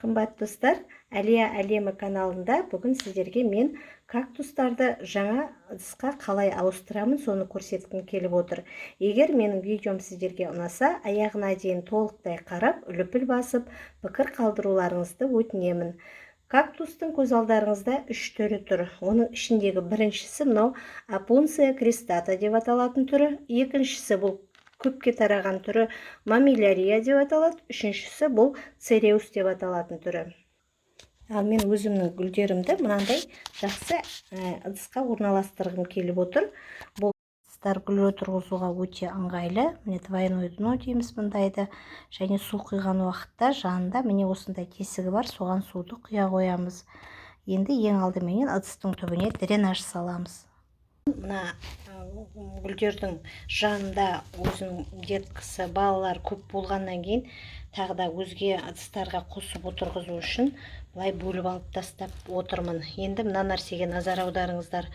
Қымбат достар, Әлия әлемі каналында бүгін сіздерге мен кактустарды жаңа ыдысқа қалай ауыстырамын, соны көрсеткім келіп отыр. Егер менің видеом сіздерге ұнаса, аяғына дейін толықтай қарап, үліпіл басып, пікір қалдыруларыңызды өтінемін. Кактустың көзалдарыңызда 3 түрі тұр. Оның ішіндегі біріншісі мынау Опунция крестата деп аталатын түрі, екіншісі бұл көпке тараған түрі мамилярия деп аталады, үшіншісі бұл цереус деп аталатын түрі. Ал мен өзімнің гүлдерімді мынандай жақсы ыдысқа орналастырғым келіп отыр. Бұл ыдыстар гүл отырғызуға өте ыңғайлы. Міне двойной дно дейміз бұндайды. Және су құйған уақытта жанында міне осындай тесігі бар, соған суды құя қоямыз. Енді ең алдыменен ыдыстың түбіне дренаж саламыз. Мына гүлдердің жанында өзінің деткісі, балалар көп болғаннан кейін тағы да өзге ыдыстарға қосып отырғызу үшін былай бөліп алып тастап отырмын. Енді мына нәрсеге назар аударыңыздар.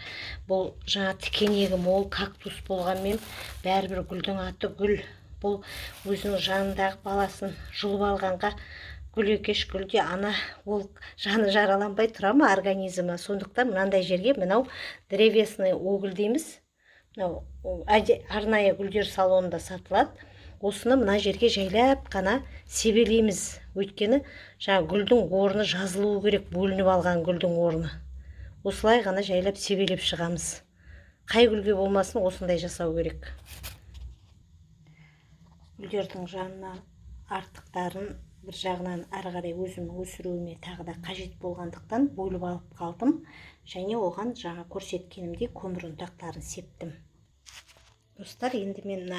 Бұл жаңа тікенегі мол кактус болғанмен бәрібір гүлдің аты гүл. Бұл өзінің жанындағы баласын жұлып алғанға гүл екеш гүлде ана ол жаны жараланбай тұра ма организмі. Сондықтан мынандай жерге мынау древесный уголь дейміз. Мынау арнайы гүлдер салонында сатылады. Осыны мына жерге жайлап қана себелейміз. Өйткені жаңа гүлдің орны жазылуы керек, бөлініп алған гүлдің орны. Осылай ғана жайлап себелеп шығамыз. Қай гүлге болмасын осындай жасау керек. Гүлдердің жанына артықтарын бір жағынан ары қарай өзімнің өсіруіме тағы да қажет болғандықтан бөліп алып қалдым. Және оған жаңа көрсеткенімдей көмір ұнтақтарын септім. Достар, енді мен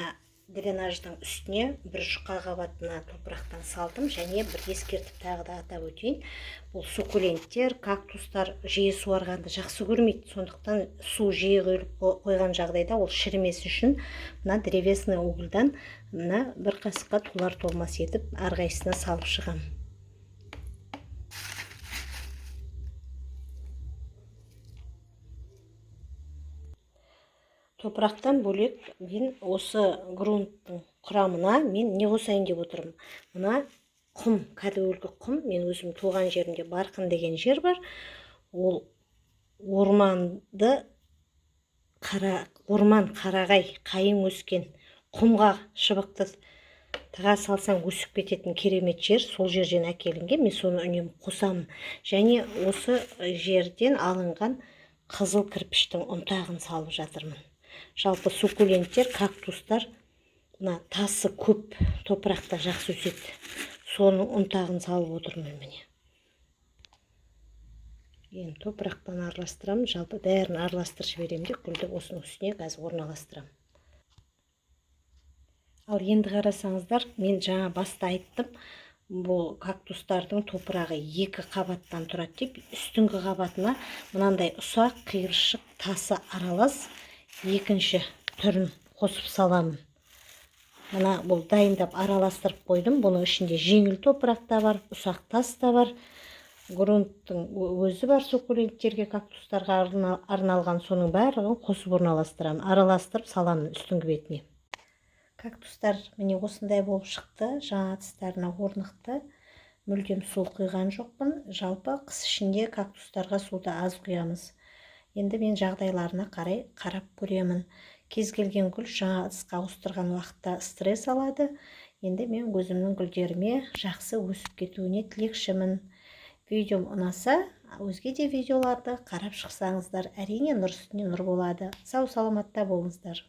дренаждың үстіне бір жұқа қабатына топырақтан салдым. Және бір ескертіп тағы да атап өтейін. Бұл суккуленттер, кактустар жиі суарғанды жақсы көрмейді. Сондықтан су жиі құйылып қойған жағдайда ол шірімес үшін мына древесный угольдан мына бір қасыққа толар толмас етіп әрқайсысына салып шығам. Топырақтан бөлек мен осы грунттың құрамына мен не қосайын деп отырмын. Мына құм, кәдімгі құм, мен өзім туған жерімде Барқын деген жер бар. Ол орманды орман қарағай, қайың өскен, құмға шыбықты тыға салсаң өсіп кететін керемет жер. Сол жерден әкелінген, мен соны үнемі қосамын. Және осы жерден алынған қызыл кірпіштің ұнтағын салып жатырмын. Жалпы суккуленттер, кактустар мына тасы көп топырақта жақсы өседі. Соның ұнтағын салып отырмын міне. Енді топырақтан араластырамын. Жалпы бәрін араластырып жіберемін де гүлді осының үстіне қазір орналастырамын. Ал енді қарасаңыздар, мен жаңа баста айттым, бұл кактустардың топырағы 2 қабаттан тұрады деп, үстіңгі қабатына мынандай ұсақ қиыршық тасы аралас екінші түрін қосып саламын. Мына бұл дайындап араластырып қойдым. Бұның ішінде жеңіл топырақ та бар, ұсақ тас та бар. Грунттың өзі бар, суккуленттерге, кактустарға арналған, соның барлығын қосып орналастырамын. Араластырып саламын үстіңгі бетіне. Кактустар міне осындай болып шықты. Жаңа ыдыстарына орнықты. Мүлдем су құйған жоқпын. Жалпы қыс ішінде кактустарға суды аз құямыз. Енді мен жағдайларына қарай қарап көремін. Кез келген гүл жаңа ыдысқа ауыстырған уақытта стресс алады. Енді мен өзімнің гүлдеріме жақсы өсіп кетуіне тілекшімін. Видеом ұнаса, өзге де видеоларды қарап шықсаңыздар, әрине нұр үстіне нұр болады. Сау саламатта болыңыздар.